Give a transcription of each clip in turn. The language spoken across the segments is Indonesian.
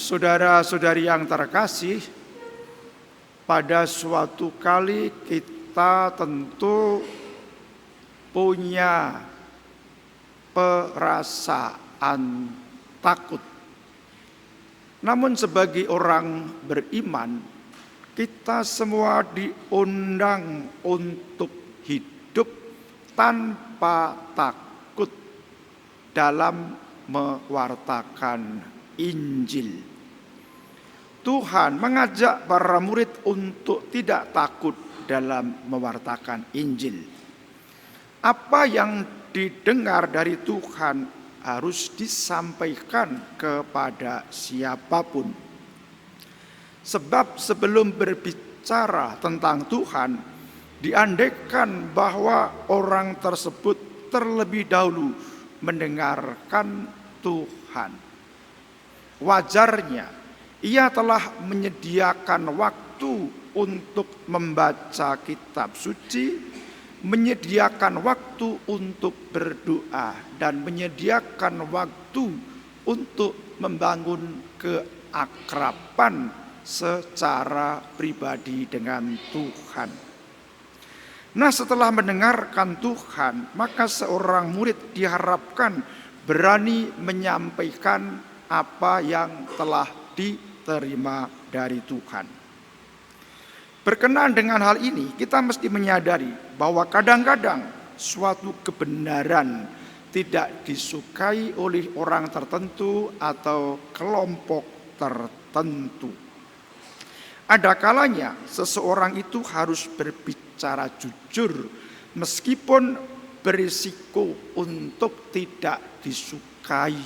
Saudara-saudari yang terkasih, pada suatu kali kita tentu punya perasaan takut. Namun sebagai orang beriman, kita semua diundang untuk hidup tanpa takut dalam mewartakan Injil. Tuhan mengajak para murid untuk tidak takut dalam mewartakan Injil. Apa yang didengar dari Tuhan harus disampaikan kepada siapapun. Sebab sebelum berbicara tentang Tuhan, diandaikan bahwa orang tersebut terlebih dahulu mendengarkan Tuhan. Wajarnya ia telah menyediakan waktu untuk membaca kitab suci, menyediakan waktu untuk berdoa, dan menyediakan waktu untuk membangun keakraban secara pribadi dengan Tuhan. Nah, setelah mendengarkan Tuhan, maka seorang murid diharapkan berani menyampaikan apa yang telah diterima dari Tuhan. Berkenaan dengan hal ini, kita mesti menyadari bahwa kadang-kadang suatu kebenaran tidak disukai oleh orang tertentu atau kelompok tertentu. Ada kalanya seseorang itu harus berbicara jujur meskipun berisiko untuk tidak disukai,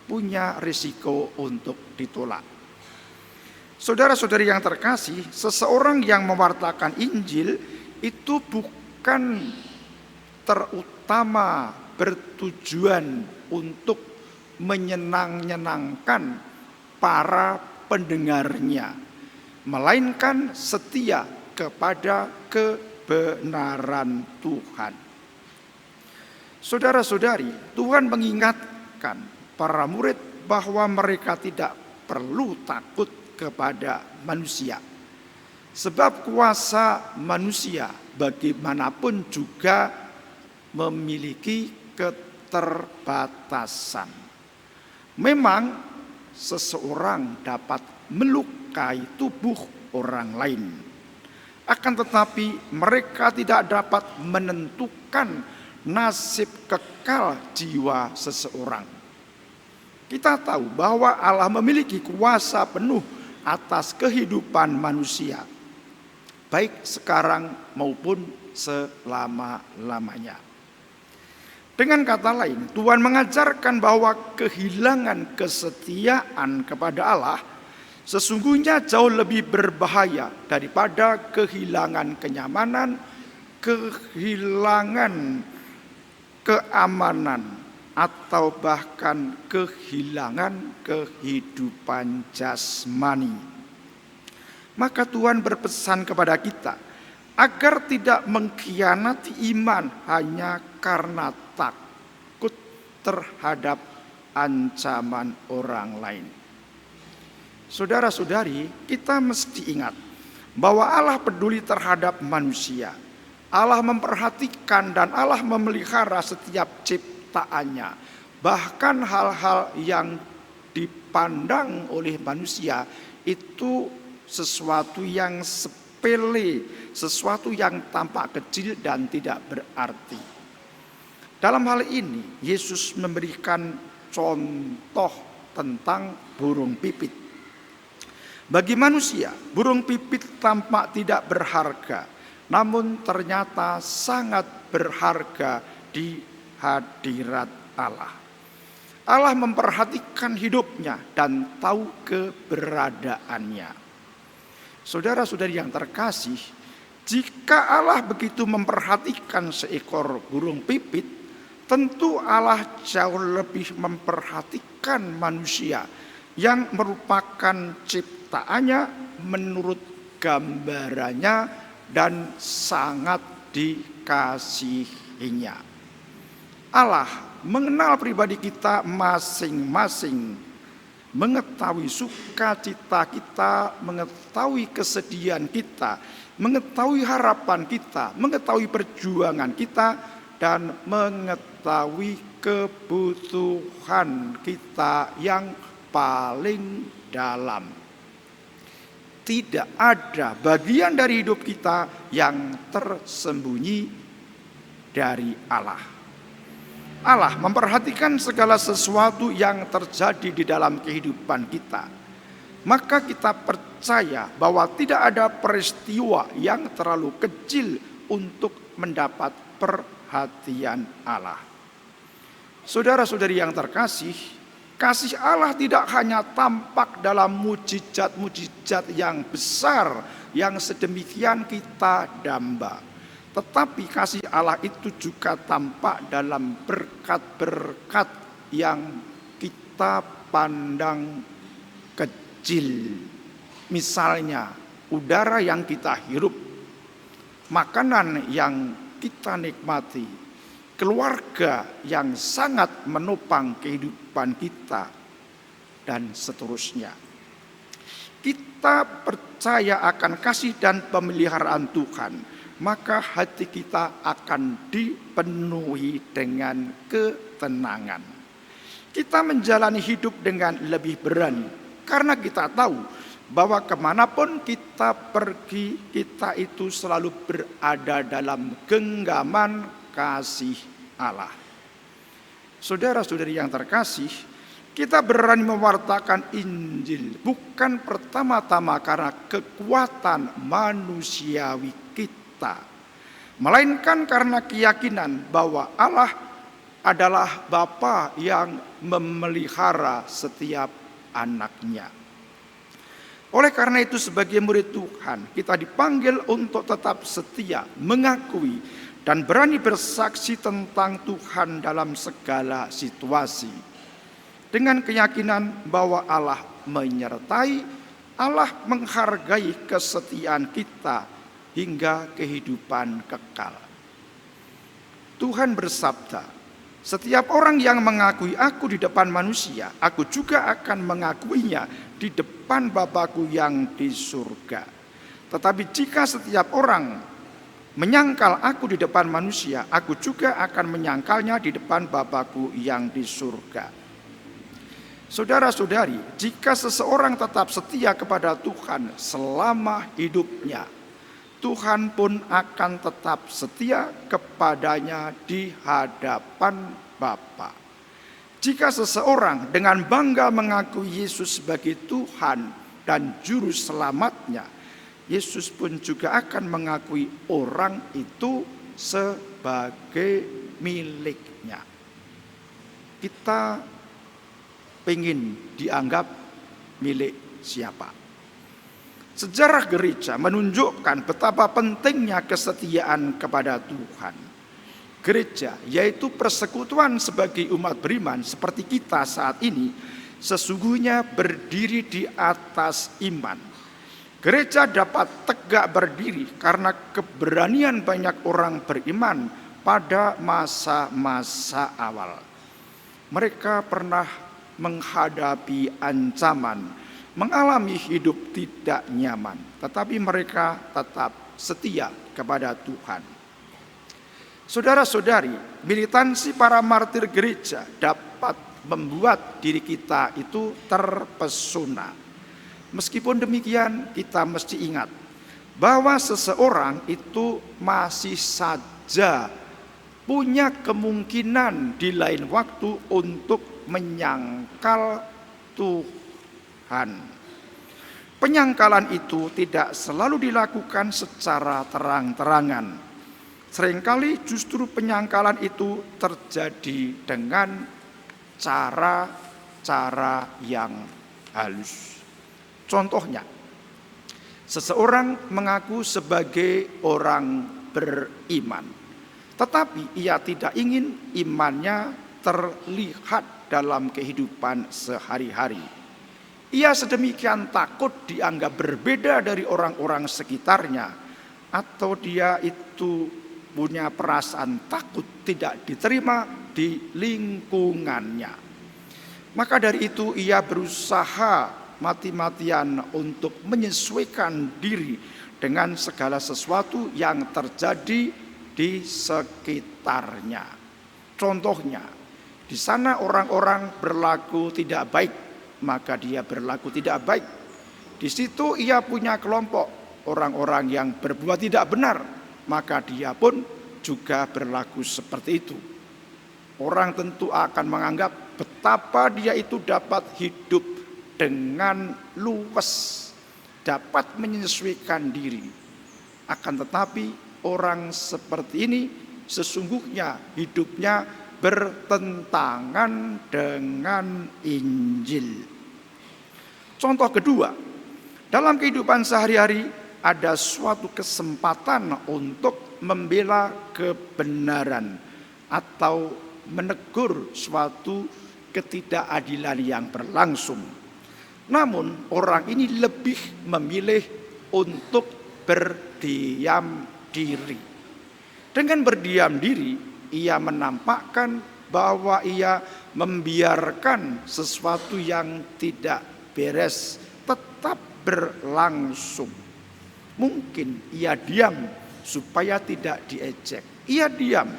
punya risiko untuk ditolak. Saudara-saudari yang terkasih, seseorang yang mewartakan Injil itu bukan terutama bertujuan untuk menyenangkan para pendengarnya, melainkan setia kepada kebenaran Tuhan. Saudara-saudari, Tuhan mengingatkan para murid bahwa mereka tidak perlu takut kepada manusia. Sebab kuasa manusia bagaimanapun juga memiliki keterbatasan. Memang seseorang dapat melukai tubuh orang lain. Akan tetapi mereka tidak dapat menentukan nasib kekal jiwa seseorang. Kita tahu bahwa Allah memiliki kuasa penuh atas kehidupan manusia, baik sekarang maupun selama-lamanya. Dengan kata lain, Tuhan mengajarkan bahwa kehilangan kesetiaan kepada Allah sesungguhnya jauh lebih berbahaya daripada kehilangan kenyamanan, kehilangan keamanan, atau bahkan kehilangan kehidupan jasmani. Maka Tuhan berpesan kepada kita agar tidak mengkhianati iman hanya karena takut terhadap ancaman orang lain. Saudara-saudari, kita mesti ingat bahwa Allah peduli terhadap manusia. Allah memperhatikan dan Allah memelihara setiap ciptaannya. Bahkan hal-hal yang dipandang oleh manusia itu sesuatu yang sepele, sesuatu yang tampak kecil dan tidak berarti. Dalam hal ini, Yesus memberikan contoh tentang burung pipit. Bagi manusia, burung pipit tampak tidak berharga, namun ternyata sangat berharga di hadirat Allah. Allah memperhatikan hidupnya dan tahu keberadaannya. Saudara-saudari yang terkasih, jika Allah begitu memperhatikan seekor burung pipit, tentu Allah jauh lebih memperhatikan manusia yang merupakan ciptaannya menurut gambarannya dan sangat dikasihinya. Allah mengenal pribadi kita masing-masing. mengetahui sukacita kita, mengetahui kesedihan kita, mengetahui harapan kita, mengetahui perjuangan kita, dan mengetahui kebutuhan kita yang paling dalam. Tidak ada bagian dari hidup kita yang tersembunyi dari Allah. Allah memperhatikan segala sesuatu yang terjadi di dalam kehidupan kita. Maka kita percaya bahwa tidak ada peristiwa yang terlalu kecil untuk mendapat perhatian Allah. Saudara-saudari yang terkasih, kasih Allah tidak hanya tampak dalam mujizat-mujizat yang besar yang sedemikian kita damba. Tetapi kasih Allah itu juga tampak dalam berkat-berkat yang kita pandang kecil. Misalnya udara yang kita hirup, makanan yang kita nikmati, keluarga yang sangat menopang kehidupan kita, dan seterusnya. Kita percaya akan kasih dan pemeliharaan Tuhan, maka hati kita akan dipenuhi dengan ketenangan. Kita menjalani hidup dengan lebih berani, karena kita tahu bahwa kemanapun kita pergi, kita itu selalu berada dalam genggaman kasih Allah. Saudara-saudari yang terkasih, kita berani mewartakan Injil bukan pertama-tama karena kekuatan manusiawi kita, melainkan karena keyakinan bahwa Allah adalah Bapa yang memelihara setiap anaknya. Oleh karena itu, sebagai murid Tuhan, kita dipanggil untuk tetap setia, mengakui dan berani bersaksi tentang Tuhan dalam segala situasi, dengan keyakinan bahwa Allah menyertai, Allah menghargai kesetiaan kita hingga kehidupan kekal. Tuhan bersabda, "Setiap orang yang mengakui aku di depan manusia, aku juga akan mengakuinya di depan Bapa-Ku yang di surga. Tetapi jika setiap orang menyangkal aku di depan manusia, aku juga akan menyangkalnya di depan Bapa-Ku yang di surga." Saudara-saudari, jika seseorang tetap setia kepada Tuhan selama hidupnya, Tuhan pun akan tetap setia kepadanya di hadapan Bapa. Jika seseorang dengan bangga mengakui Yesus sebagai Tuhan dan Juru Selamatnya, Yesus pun juga akan mengakui orang itu sebagai miliknya. Kita ingin dianggap milik siapa? Sejarah gereja menunjukkan betapa pentingnya kesetiaan kepada Tuhan. Gereja, yaitu persekutuan sebagai umat beriman seperti kita saat ini, sesungguhnya berdiri di atas iman. Gereja dapat tegak berdiri karena keberanian banyak orang beriman pada masa-masa awal. Mereka pernah menghadapi ancaman, mengalami hidup tidak nyaman, tetapi mereka tetap setia kepada Tuhan. Saudara-saudari, militansi para martir gereja dapat membuat diri kita itu terpesona. Meskipun demikian, kita mesti ingat bahwa seseorang itu masih saja punya kemungkinan di lain waktu untuk menyangkal Tuhan. Penyangkalan itu tidak selalu dilakukan secara terang-terangan. Seringkali justru penyangkalan itu terjadi dengan cara-cara yang halus. Contohnya, seseorang mengaku sebagai orang beriman, tetapi ia tidak ingin imannya terlihat dalam kehidupan sehari-hari. Ia sedemikian takut dianggap berbeda dari orang-orang sekitarnya, atau dia itu punya perasaan takut tidak diterima di lingkungannya. Maka dari itu ia berusaha mati-matian untuk menyesuaikan diri dengan segala sesuatu yang terjadi di sekitarnya. Contohnya, di sana orang-orang berlaku tidak baik, maka dia berlaku tidak baik. Di situ ia punya kelompok orang-orang yang berbuat tidak benar, maka dia pun juga berlaku seperti itu. Orang tentu akan menganggap betapa dia itu dapat hidup dengan luwes, dapat menyesuaikan diri. Akan tetapi orang seperti ini sesungguhnya hidupnya bertentangan dengan Injil. Contoh kedua, dalam kehidupan sehari-hari ada suatu kesempatan untuk membela kebenaran atau menegur suatu ketidakadilan yang berlangsung. Namun orang ini lebih memilih untuk berdiam diri. Dengan berdiam diri, ia menampakkan bahwa ia membiarkan sesuatu yang tidak beres tetap berlangsung. Mungkin ia diam supaya tidak diejek. Ia diam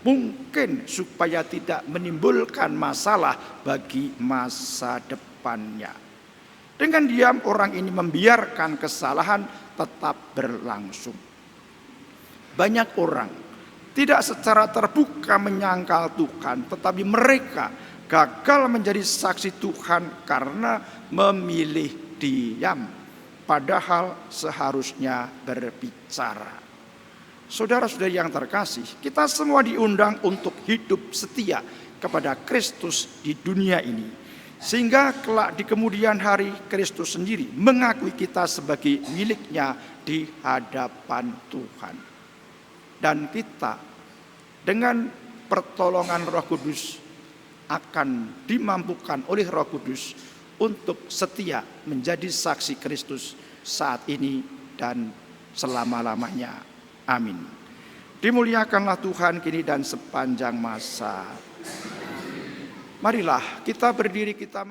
mungkin supaya tidak menimbulkan masalah bagi masa depannya. Dengan diam orang ini membiarkan kesalahan tetap berlangsung. Banyak orang tidak secara terbuka menyangkal Tuhan, tetapi mereka gagal menjadi saksi Tuhan karena memilih diam, padahal seharusnya berbicara. Saudara-saudari yang terkasih, kita semua diundang untuk hidup setia kepada Kristus di dunia ini, sehingga kelak di kemudian hari Kristus sendiri mengakui kita sebagai miliknya di hadapan Tuhan. Dan kita dengan pertolongan Roh Kudus akan dimampukan oleh Roh Kudus untuk setia menjadi saksi Kristus saat ini dan selama-lamanya. Amin. Dimuliakanlah Tuhan kini dan sepanjang masa. Marilah kita berdiri, kita